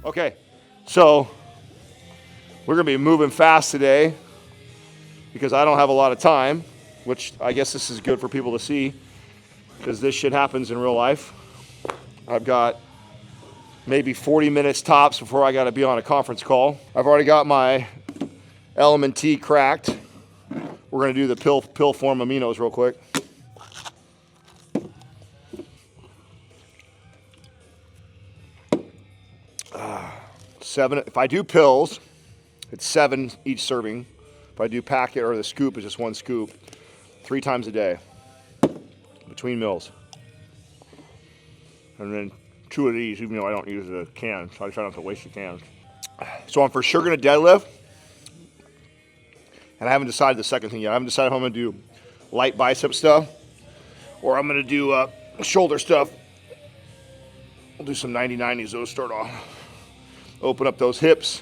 Okay, so we're gonna be moving fast today because I don't have a lot of time, which I guess this is good for people to see because this shit happens in real life. I've got maybe 40 minutes tops before I gotta be on a conference call. I've already got my LMNT cracked. We're gonna do the pill form aminos real quick. If I do pills, it's 7 each serving. If I do packet or the scoop, it's just 1 scoop, 3 times a day between meals. And then 2 of these, even though I don't use the cans, so I try not to waste the cans. So I'm for sure gonna deadlift. And I haven't decided the second thing yet. I haven't decided if I'm gonna do light bicep stuff or I'm gonna do shoulder stuff. We'll do some 90-90s, those start off. Open up those hips.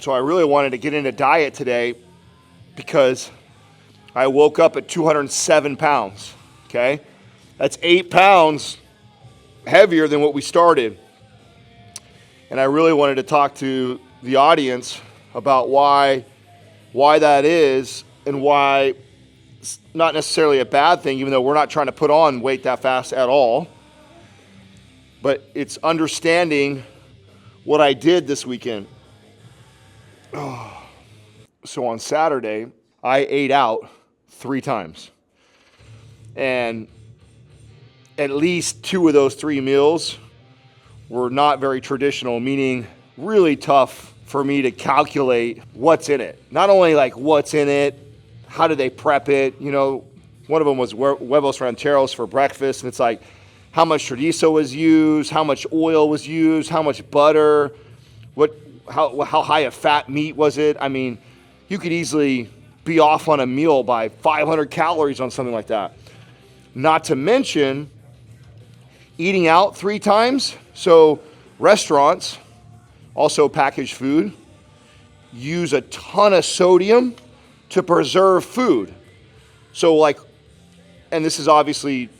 So I really wanted to get into diet today because I woke up at 207 pounds, okay? That's 8 pounds heavier than what we started. And I really wanted to talk to the audience about why that is and why it's not necessarily a bad thing, even though we're not trying to put on weight that fast at all. But it's understanding what I did this weekend. So on Saturday, I ate out 3 times. And at least 2 of those 3 meals were not very traditional, meaning really tough for me to calculate what's in it. Not only like what's in it, how do they prep it? You know, one of them was huevos rancheros for breakfast, and it's like how much chorizo was used, how much oil was used, how much butter, how high of fat meat was it? I mean, you could easily be off on a meal by 500 calories on something like that. Not to mention eating out 3 times. So restaurants, also packaged food, use a ton of sodium to preserve food. So like, and this is obviously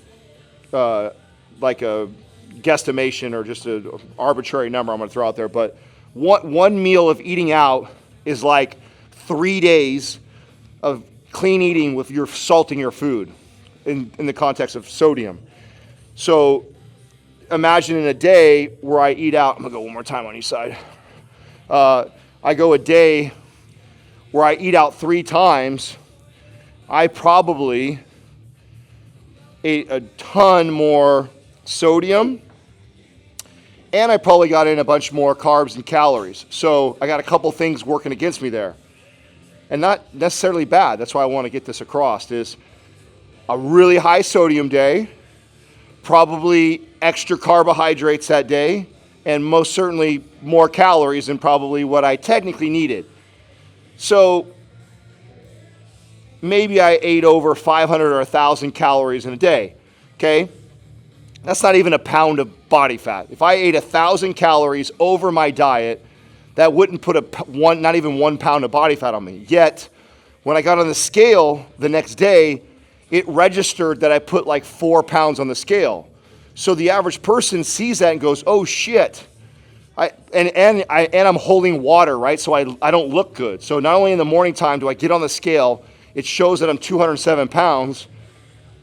like a guesstimation or just an arbitrary number I'm gonna throw out there, but one meal of eating out is like 3 days of clean eating with your salting your food in the context of sodium. So imagine in a day where I eat out, I'm gonna go one more time on each side. I go a day where I eat out 3 times, I probably ate a ton more sodium and I probably got in a bunch more carbs and calories. So I got a couple things working against me there. And not necessarily bad, that's why I wanna get this across, is a really high sodium day, probably extra carbohydrates that day, and most certainly more calories than probably what I technically needed. So maybe I ate over 500 or 1,000 calories in a day, okay? That's not even a pound of body fat. If I ate 1,000 calories over my diet, that wouldn't put not even 1 pound of body fat on me. Yet, when I got on the scale the next day, it registered that I put like 4 pounds on the scale. So the average person sees that and goes, oh shit. And I'm holding water, right? So I don't look good. So not only in the morning time do I get on the scale, it shows that I'm 207 pounds,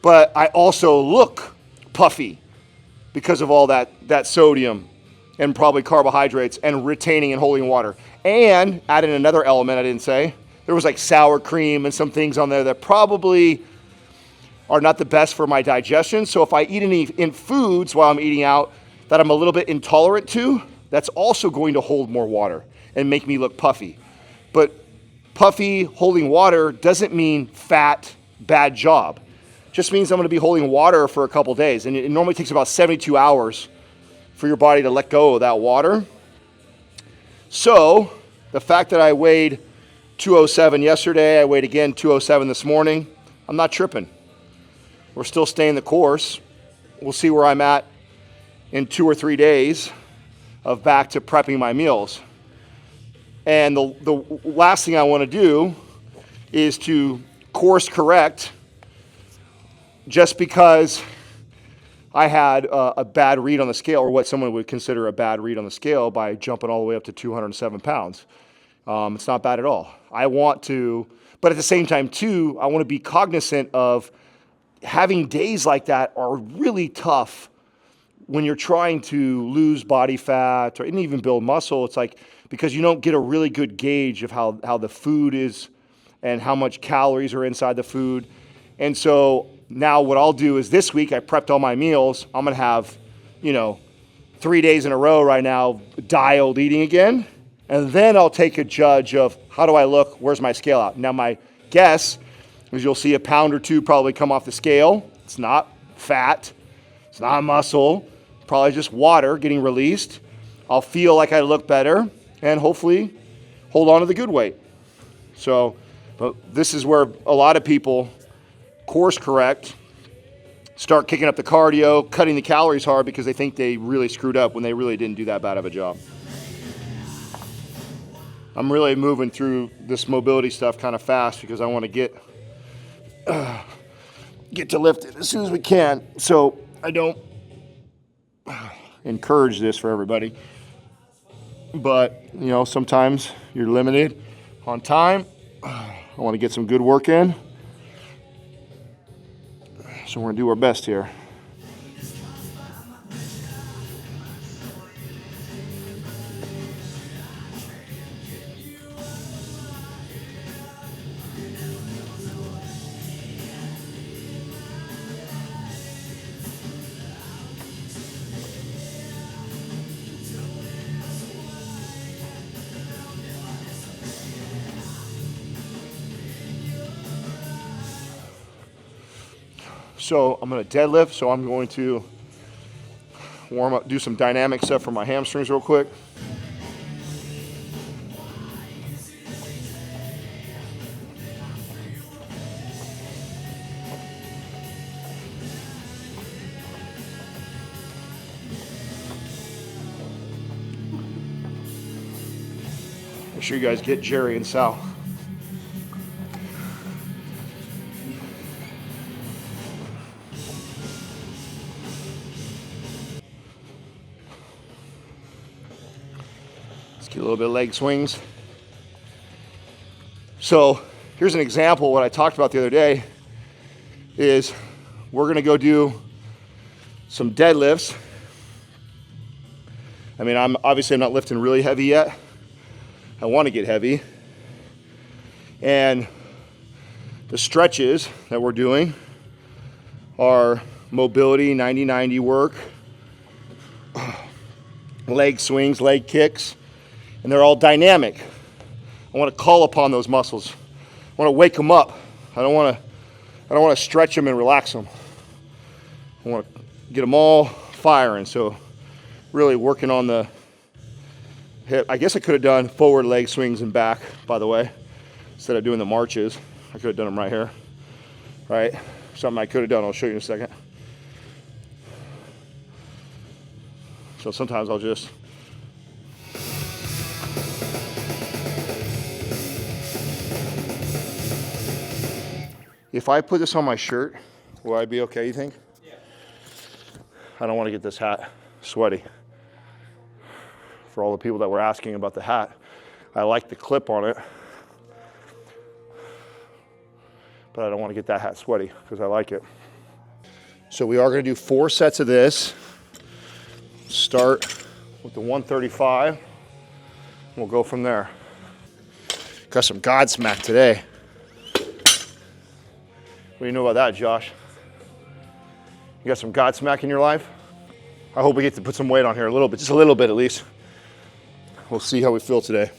but I also look puffy because of all that sodium and probably carbohydrates and retaining and holding water. And adding another element I didn't say, there was like sour cream and some things on there that probably are not the best for my digestion. So if I eat any in foods while I'm eating out that I'm a little bit intolerant to, that's also going to hold more water and make me look puffy. But puffy, holding water doesn't mean fat, bad job. Just means I'm gonna be holding water for a couple days. And it normally takes about 72 hours for your body to let go of that water. So the fact that I weighed 207 yesterday, I weighed again 207 this morning, I'm not tripping. We're still staying the course. we'll see where I'm at in 2 or 3 days of back to prepping my meals. And the last thing I want to do is to course correct just because I had a bad read on the scale, or what someone would consider a bad read on the scale, by jumping all the way up to 207 pounds. It's not bad at all. I want to, but at the same time too, I want to be cognizant of having days like that are really tough when you're trying to lose body fat or even build muscle. It's like, because you don't get a really good gauge of how the food is and how much calories are inside the food. And so now what I'll do is, this week I prepped all my meals. I'm gonna have, 3 days in a row right now dialed eating again. And then I'll take a judge of how do I look, where's my scale out. Now my guess is you'll see a pound or two probably come off the scale. It's not fat, it's not muscle, probably just water getting released. I'll feel like I look better and hopefully hold on to the good weight. So, but this is where a lot of people course correct, start kicking up the cardio, cutting the calories hard because they think they really screwed up when they really didn't do that bad of a job. I'm really moving through this mobility stuff kind of fast because I want to get to lifting as soon as we can. So I don't encourage this for everybody, but sometimes you're limited on time. I want to get some good work in. So we're going to do our best here. So I'm going to deadlift, so I'm going to warm up, do some dynamic stuff for my hamstrings real quick. Make sure you guys get Jerry and Sal. A little bit of leg swings. So here's an example. What I talked about the other day is we're going to go do some deadlifts. I mean, I'm not lifting really heavy yet. I want to get heavy. And the stretches that we're doing are mobility, 90-90 work, leg swings, leg kicks. And they're all dynamic. I want to call upon those muscles. I want to wake them up. I don't want to stretch them and relax them. I want to get them all firing. So really working on the hip. I guess I could have done forward leg swings and back, by the way, instead of doing the marches. I could have done them right here, right? Something I could have done. I'll show you in a second. So sometimes I'll just if I put this on my shirt, will I be okay, you think? Yeah. I don't want to get this hat sweaty. For all the people that were asking about the hat, I like the clip on it, but I don't want to get that hat sweaty because I like it. So we are going to do 4 sets of this. Start with the 135. We'll go from there. Got some Godsmack today. What do you know about that, Josh? You got some Godsmack in your life? I hope we get to put some weight on here a little bit, just a little bit at least. We'll see how we feel today.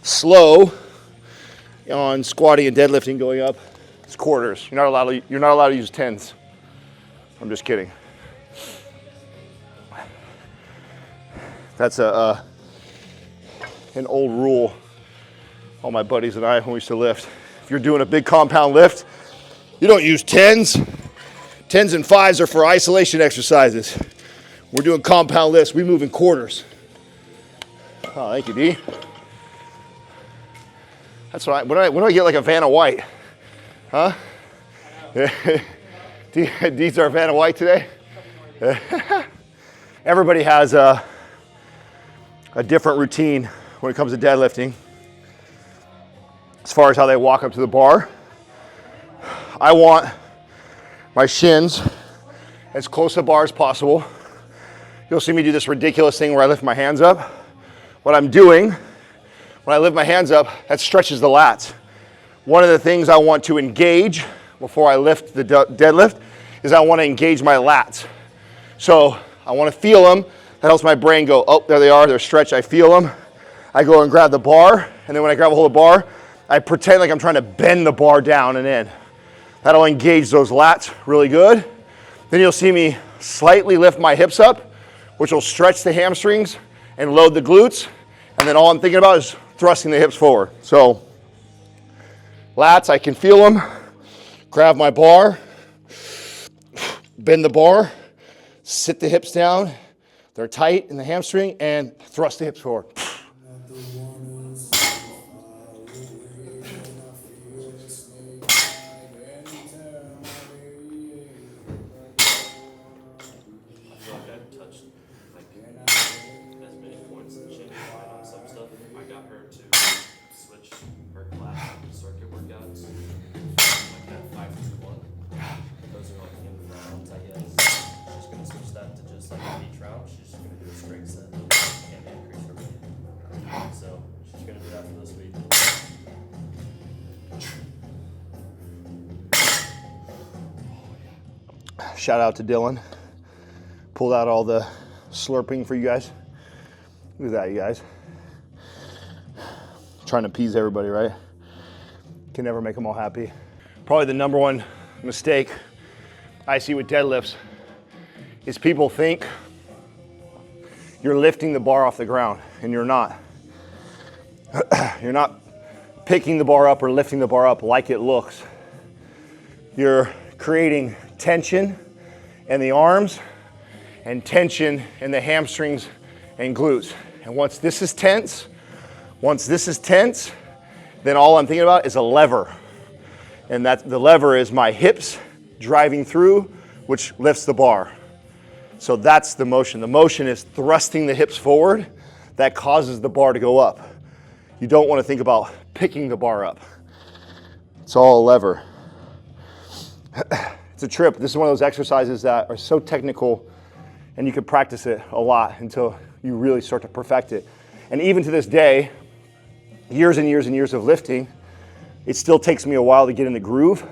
slow on squatting and deadlifting going up, it's quarters. You're not allowed to use tens. I'm just kidding. That's an old rule. All my buddies and I, when we used to lift, if you're doing a big compound lift, you don't use tens. Tens and fives are for isolation exercises. We're doing compound lifts. We move in quarters. Oh, thank you, D. That's what when do I get like a Vanna White? Huh? D's our Vanna White today? Everybody has a different routine when it comes to deadlifting as far as how they walk up to the bar. I want my shins as close to the bar as possible. You'll see me do this ridiculous thing where I lift my hands up. What I'm doing when I lift my hands up, that stretches the lats. One of the things I want to engage before I lift the deadlift is I want to engage my lats. So I want to feel them. That helps my brain go, oh, there they are, they're stretched, I feel them. I go and grab the bar, and then when I grab a hold of the bar, I pretend like I'm trying to bend the bar down and in. That'll engage those lats really good. Then you'll see me slightly lift my hips up, which will stretch the hamstrings and load the glutes. And then all I'm thinking about is thrusting the hips forward. So lats, I can feel them. Grab my bar, bend the bar, sit the hips down. They're tight in the hamstring, and thrust the hips forward. Shout out to Dylan. Pulled out all the slurping for you guys. Look at that, you guys. Trying to appease everybody, right? Can never make them all happy. Probably the number one mistake I see with deadlifts is people think you're lifting the bar off the ground, and you're not. You're not picking the bar up or lifting the bar up like it looks. You're creating tension in the arms and tension in the hamstrings and glutes. And once this is tense, then all I'm thinking about is a lever. And that the lever is my hips driving through, which lifts the bar. So that's the motion. The motion is thrusting the hips forward. That causes the bar to go up. You don't want to think about picking the bar up. It's all a lever. It's a trip. This is one of those exercises that are so technical, and you can practice it a lot until you really start to perfect it. And even to this day, years and years and years of lifting, it still takes me a while to get in the groove.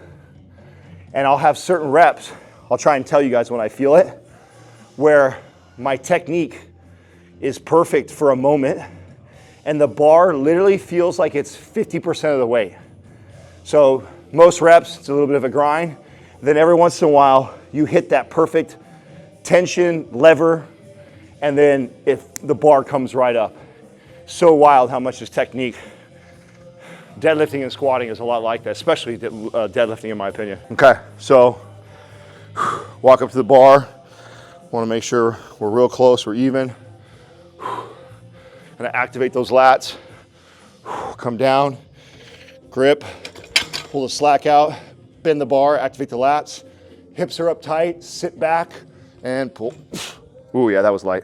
And I'll have certain reps, I'll try and tell you guys when I feel it, where my technique is perfect for a moment, and the bar literally feels like it's 50% of the weight. So most reps, it's a little bit of a grind. Then every once in a while, you hit that perfect tension lever, and then if the bar comes right up. So wild how much is technique. Deadlifting and squatting is a lot like that, especially deadlifting in my opinion. Okay, so walk up to the bar. Want to make sure we're real close, we're even. Gonna activate those lats. Come down, grip, pull the slack out, bend the bar, activate the lats. Hips are up tight, sit back, and pull. Ooh, yeah, that was light.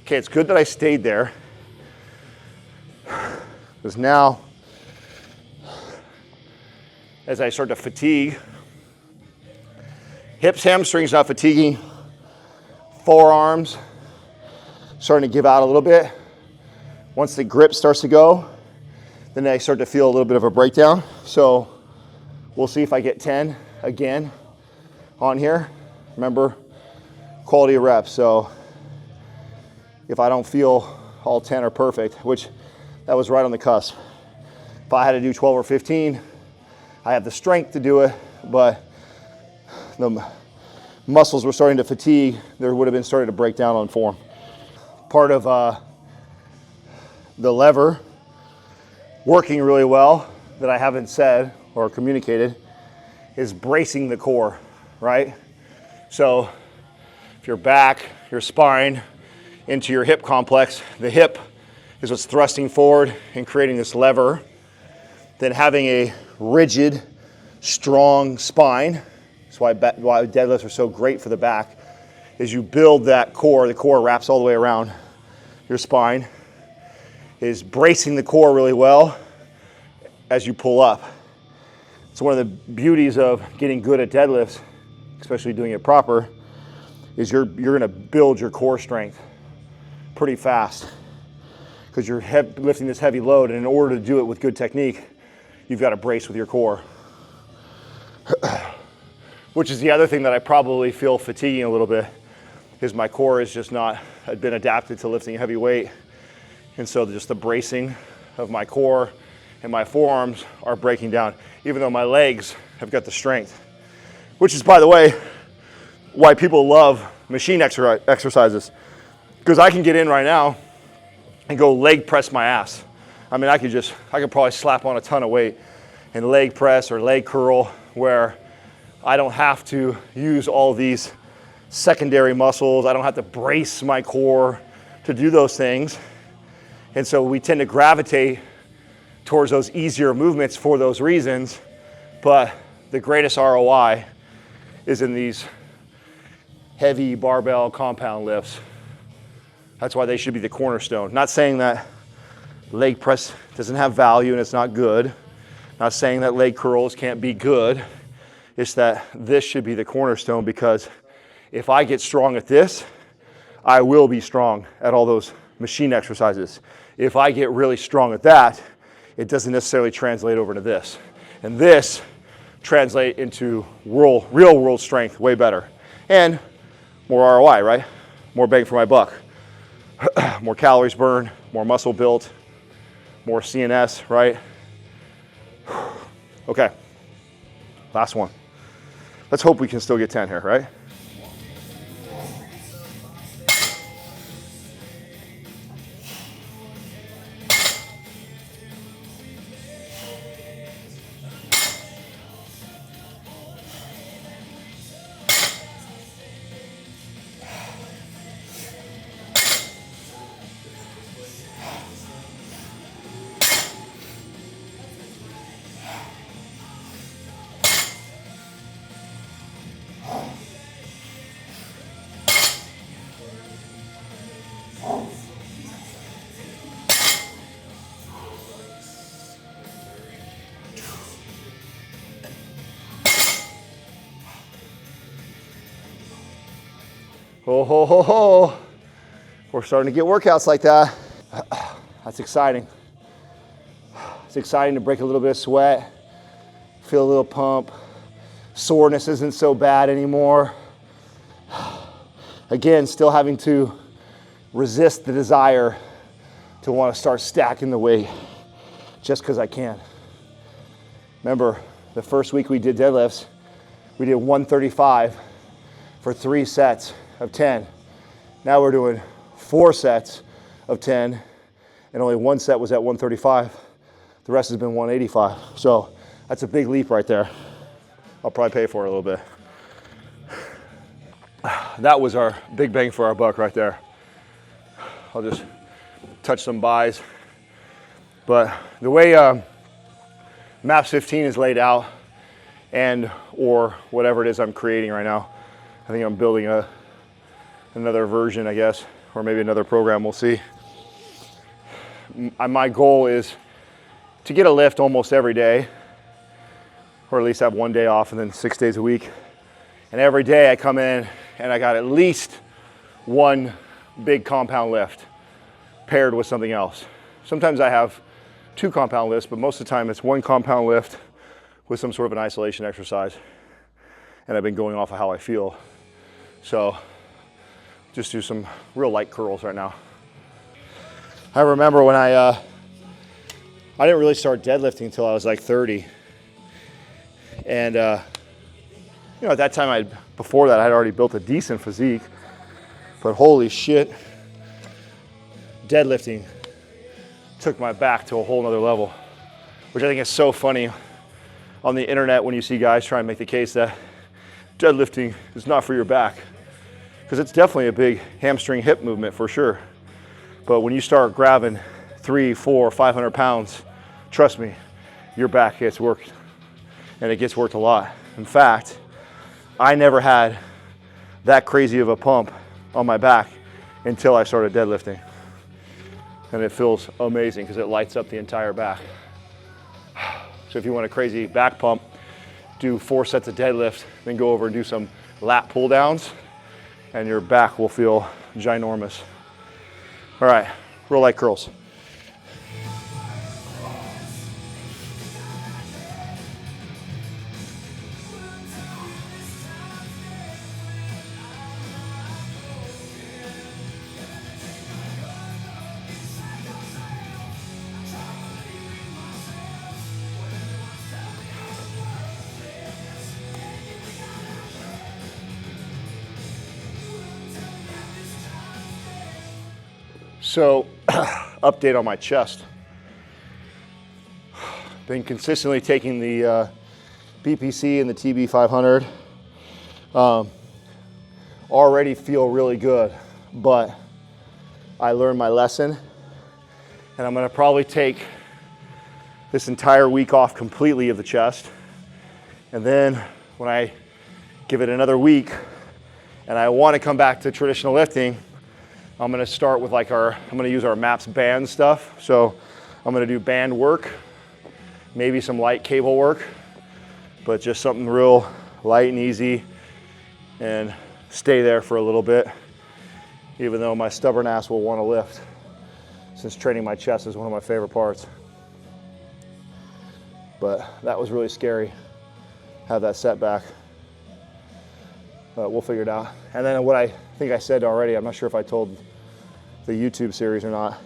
Okay, it's good that I stayed there, because now, as I start to fatigue, Hips, hamstrings not fatiguing. Forearms starting to give out a little bit. Once the grip starts to go, then I start to feel a little bit of a breakdown. So we'll see if I get 10 again on here. Remember, quality of reps. So if I don't feel all 10 are perfect, which that was right on the cusp. If I had to do 12 or 15, I have the strength to do it, but the muscles were starting to fatigue. There would have been starting to break down on form. Part of the lever working really well that I haven't said or communicated is bracing the core, right? So if your back, your spine, into your hip complex, the hip is what's thrusting forward and creating this lever. Then having a rigid, strong spine, that's why deadlifts are so great for the back, is you build that core, the core wraps all the way around your spine, is bracing the core really well as you pull up. It's one of the beauties of getting good at deadlifts, especially doing it proper, is you're gonna build your core strength pretty fast because you're lifting this heavy load, and in order to do it with good technique, you've got to brace with your core. Which is the other thing that I probably feel fatiguing a little bit, is my core is just not been adapted to lifting heavy weight. And so just the bracing of my core and my forearms are breaking down, even though my legs have got the strength. Which is, by the way, why people love machine exercises. Because I can get in right now and go leg press my ass. I mean, I could probably slap on a ton of weight and leg press or leg curl, where I don't have to use all these secondary muscles. I don't have to brace my core to do those things. And so we tend to gravitate towards those easier movements for those reasons. But the greatest ROI is in these heavy barbell compound lifts. That's why they should be the cornerstone. Not saying that leg press doesn't have value and it's not good. Not saying that leg curls can't be good. It's that this should be the cornerstone, because if I get strong at this, I will be strong at all those machine exercises. If I get really strong at that, it doesn't necessarily translate over to this. And this translate into real world strength way better. And more ROI, right? More bang for my buck. More calories burned, more muscle built, more CNS, right? Okay, last one. Let's hope we can still get 10 here, right? Ho, ho, ho, ho. We're starting to get workouts like that. That's exciting. It's exciting to break a little bit of sweat, feel a little pump. Soreness isn't so bad anymore. Again, still having to resist the desire to want to start stacking the weight just because I can. Remember, the first week we did deadlifts, we did 135 for 3 sets of 10. Now we're doing 4 sets of 10, and only 1 set was at 135. The rest has been 185. So that's a big leap right there. I'll probably pay for it a little bit. That was our big bang for our buck right there. I'll just touch some buys. But the way MAPS 15 is laid out, and or whatever it is I'm creating right now, I think I'm building another version, I guess, or maybe another program, we'll see. My goal is to get a lift almost every day, or at least have 1 day off and then 6 days a week, And every day I come in and I got at least one big compound lift paired with something else. Sometimes I have 2 compound lifts, but most of the time it's 1 compound lift with some sort of an isolation exercise. And I've been going off of how I feel. So just do some real light curls right now. I remember when I didn't really start deadlifting until I was like 30. And you know, at that time, before that, I'd already built a decent physique. But holy shit, deadlifting took my back to a whole nother level, which I think is so funny on the internet when you see guys try and make the case that deadlifting is not for your back, because it's definitely a big hamstring hip movement for sure. But when you start grabbing 300, 400, 500 pounds, trust me, your back gets worked, and it gets worked a lot. In fact, I never had that crazy of a pump on my back until I started deadlifting. And it feels amazing because it lights up the entire back. So if you want a crazy back pump, do 4 sets of deadlift, then go over and do some lat pull downs, and your back will feel ginormous. All right, real light curls. So, update on my chest. Been consistently taking the BPC and the TB 500. Already feel really good, but I learned my lesson, and I'm gonna probably take this entire week off completely of the chest. And then when I give it another week and I wanna come back to traditional lifting, I'm gonna start with like I'm gonna use our MAPS band stuff. So I'm gonna do band work, maybe some light cable work, but just something real light and easy, and stay there for a little bit, even though my stubborn ass will wanna lift, since training my chest is one of my favorite parts. But that was really scary, have that setback. But we'll figure it out. And then what I think I said already, I'm not sure if I told the YouTube series or not,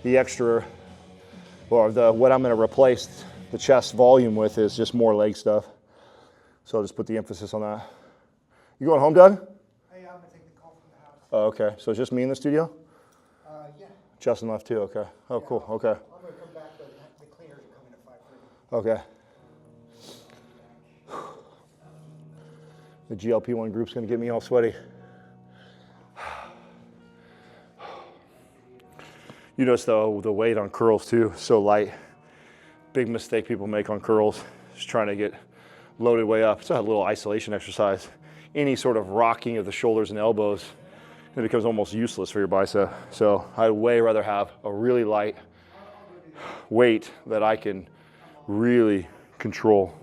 the extra, or what I'm gonna replace the chest volume with is just more leg stuff. So I'll just put the emphasis on that. You going home, Doug? Hey, I'm gonna take the call from the house. Oh, okay, so it's just me in the studio? Yeah. Justin left too, okay. Oh, yeah, cool, okay. I'm gonna come back, but the cleaners are coming at 5:30. Okay. The GLP-1 group's gonna get me all sweaty. You notice the weight on curls too, so light. Big mistake people make on curls, just trying to get loaded way up. It's a little isolation exercise. Any sort of rocking of the shoulders and elbows, it becomes almost useless for your bicep. So I'd way rather have a really light weight that I can really control.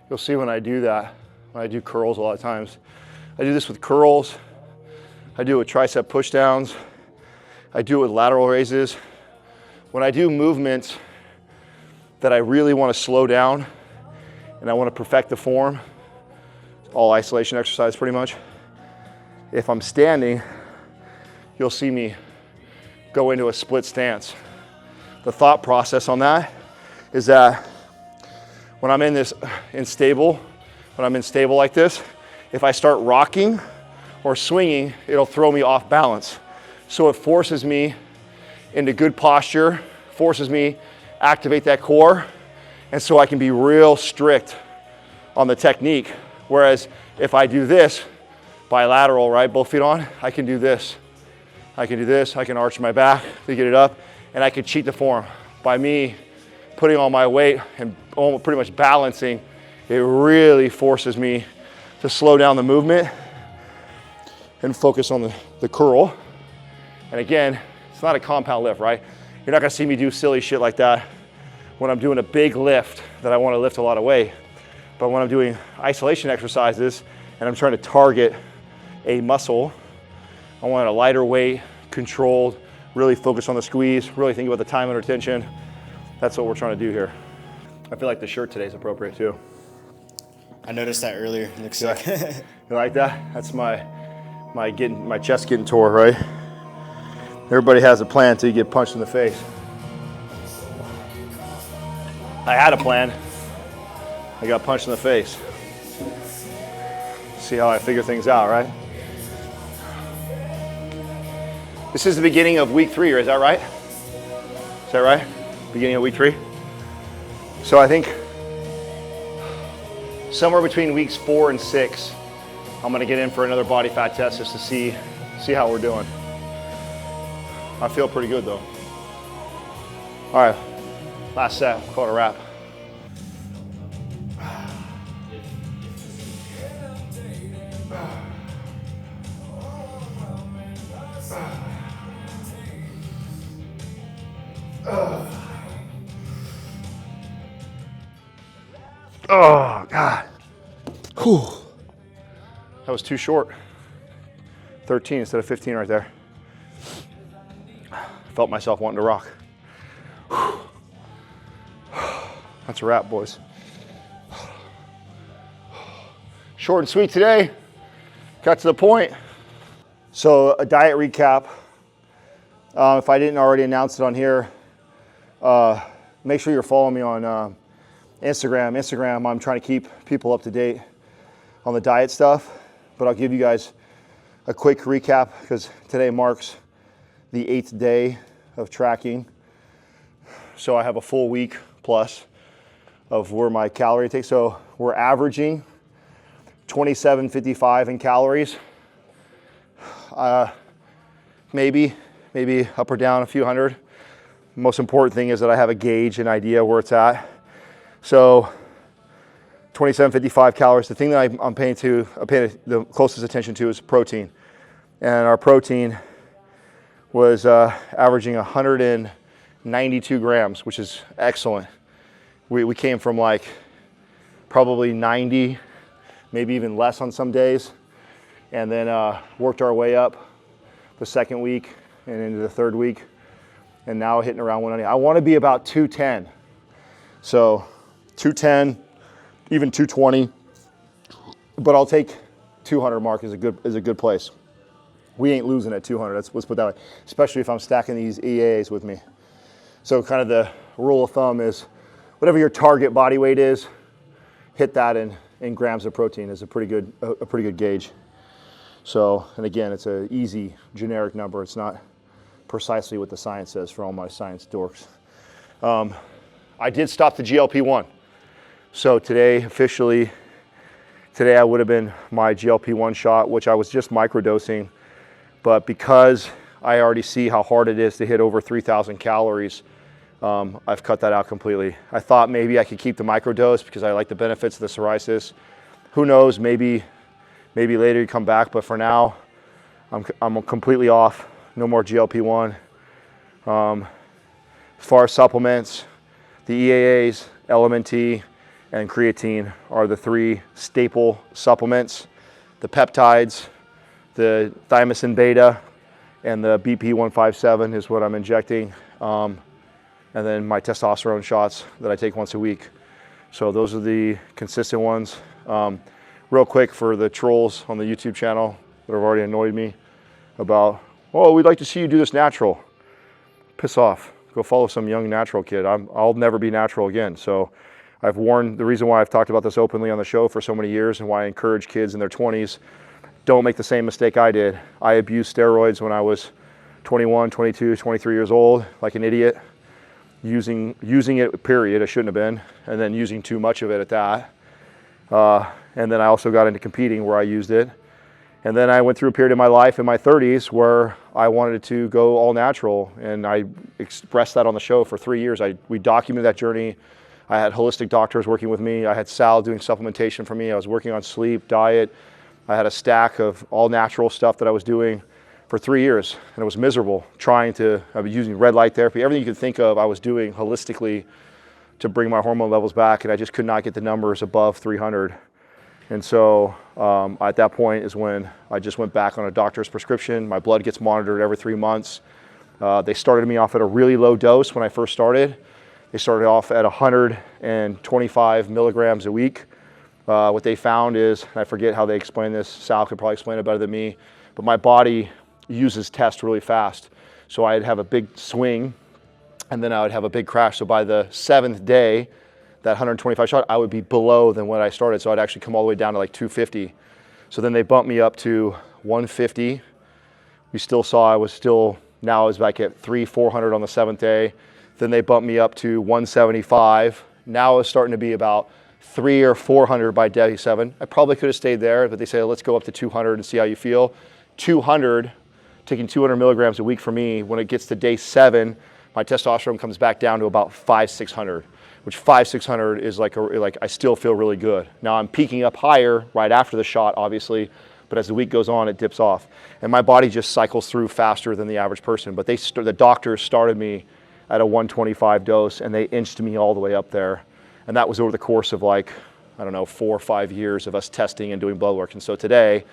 You'll see when I do that, when I do curls a lot of times, I do this with curls, I do it with tricep push downs, I do it with lateral raises. When I do movements that I really want to slow down and I want to perfect the form, all isolation exercise pretty much, if I'm standing, you'll see me go into a split stance. The thought process on that is that when I'm unstable like this, if I start rocking or swinging, it'll throw me off balance. So it forces me into good posture, forces me activate that core, and so I can be real strict on the technique. Whereas if I do this, bilateral, right, both feet on, I can do this. I can do this, I can arch my back to get it up, and I can cheat the form by me putting on my weight and almost pretty much balancing, it really forces me to slow down the movement and focus on the curl. And again, it's not a compound lift, right? You're not gonna see me do silly shit like that when I'm doing a big lift that I wanna lift a lot of weight. But when I'm doing isolation exercises and I'm trying to target a muscle, I want a lighter weight, controlled, really focus on the squeeze, really think about the time under tension. That's what we're trying to do here. I feel like the shirt today is appropriate too. I noticed that earlier. It looks like. You like that? That's my chest getting tore, right? Everybody has a plan until you get punched in the face. I had a plan. I got punched in the face. See how I figure things out, right? This is the beginning of week 3, is that right? Is that right? Beginning of week 3? So I think somewhere between weeks 4 and 6, I'm gonna get in for another body fat test just to see how we're doing. I feel pretty good though. All right, last set, we'll call it a wrap. Oh, God. Whew. That was too short. 13 instead of 15 right there. Felt myself wanting to rock. Whew. That's a wrap, boys. Short and sweet today. Got to the point. So a diet recap. If I didn't already announce it on here, make sure you're following me on Instagram. I'm trying to keep people up to date on the diet stuff, but I'll give you guys a quick recap because today marks the 8th day of tracking. So I have a full week plus of where my calorie intake. So we're averaging 2755 in calories. Maybe up or down a few hundred. Most important thing is that I have a gauge, an idea where it's at. So 2755 calories. The thing that I'm paying the closest attention to is protein. And our protein was averaging 192 grams, which is excellent. We came from like probably 90, maybe even less on some days, and then worked our way up the second week and into the third week, and now hitting around 190. I want to be about 210. So 210, even 220, but I'll take 200 mark is a good place. We ain't losing at 200, let's put it that way, especially if I'm stacking these EAAs with me. So kind of the rule of thumb is whatever your target body weight is, hit that in grams of protein is a pretty good gauge. So, and again, it's an easy generic number. It's not precisely what the science says for all my science dorks. I did stop the GLP-1. So today I would have been my GLP-1 shot, which I was just microdosing. But because I already see how hard it is to hit over 3,000 calories, I've cut that out completely. I thought maybe I could keep the microdose because I like the benefits of the psoriasis. Who knows, maybe later you come back, but for now, I'm completely off. No more GLP-1. As far as supplements, the EAAs, LMNT, and creatine are the 3 staple supplements. The peptides, the thymosin beta, and the BP157 is what I'm injecting. And then my testosterone shots that I take once a week. So those are the consistent ones. Real quick for the trolls on the YouTube channel that have already annoyed me about, oh, we'd like to see you do this natural. Piss off. Go follow some young natural kid. I'll never be natural again. So I've warned, the reason why I've talked about this openly on the show for so many years and why I encourage kids in their 20s, don't make the same mistake I did. I abused steroids when I was 21, 22, 23 years old, like an idiot, using it, period. I shouldn't have been, and then using too much of it at that. And then I also got into competing where I used it. And then I went through a period of my life in my 30s where I wanted to go all natural, and I expressed that on the show for 3 years. We documented that journey. I had holistic doctors working with me. I had Sal doing supplementation for me. I was working on sleep, diet. I had a stack of all natural stuff that I was doing for 3 years, and it was miserable. I was using red light therapy, everything you could think of I was doing holistically to bring my hormone levels back, and I just could not get the numbers above 300. And so at that point is when I just went back on a doctor's prescription. My blood gets monitored every 3 months. They started me off at a really low dose when I first started. They started off at 125 milligrams a week. What they found is, and I forget how they explain this, Sal could probably explain it better than me, but my body uses test really fast. So I'd have a big swing, and then I would have a big crash. So by the 7th day, that 125 shot, I would be below than when I started. So I'd actually come all the way down to like 250. So then they bumped me up to 150. We still saw now I was back at 400 on the 7th day. Then they bumped me up to 175. Now I was starting to be about 300 or 400 by day 7. I probably could have stayed there, but they say, let's go up to 200 and see how you feel. 200, taking 200 milligrams a week for me, when it gets to day 7, my testosterone comes back down to about 500-600. Which 500-600 is like I still feel really good. Now I'm peaking up higher right after the shot, obviously, but as the week goes on, it dips off. And my body just cycles through faster than the average person. But the doctors started me at a 125 dose, and they inched me all the way up there. And that was over the course of 4 or 5 years of us testing and doing blood work. And so today,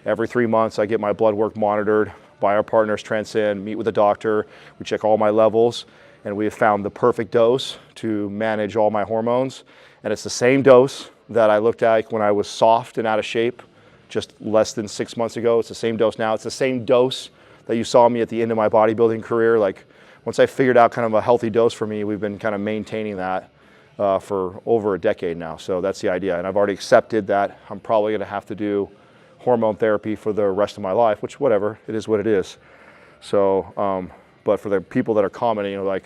every 3 months, I get my blood work monitored by our partners, Transcend, meet with a doctor, we check all my levels, and we have found the perfect dose to manage all my hormones. And it's the same dose that I looked at when I was soft and out of shape just less than 6 months ago. It's the same dose now. It's the same dose that you saw me at the end of my bodybuilding career. Like, once I figured out kind of a healthy dose for me, we've been kind of maintaining that for over a decade now. So that's the idea. And I've already accepted that I'm probably gonna have to do hormone therapy for the rest of my life, which whatever, it is what it is. So, but for the people that are commenting,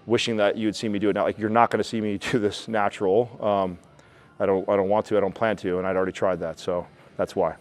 wishing that you'd see me do it now, you're not going to see me do this natural. I don't want to. I don't plan to, and I'd already tried that. So that's why.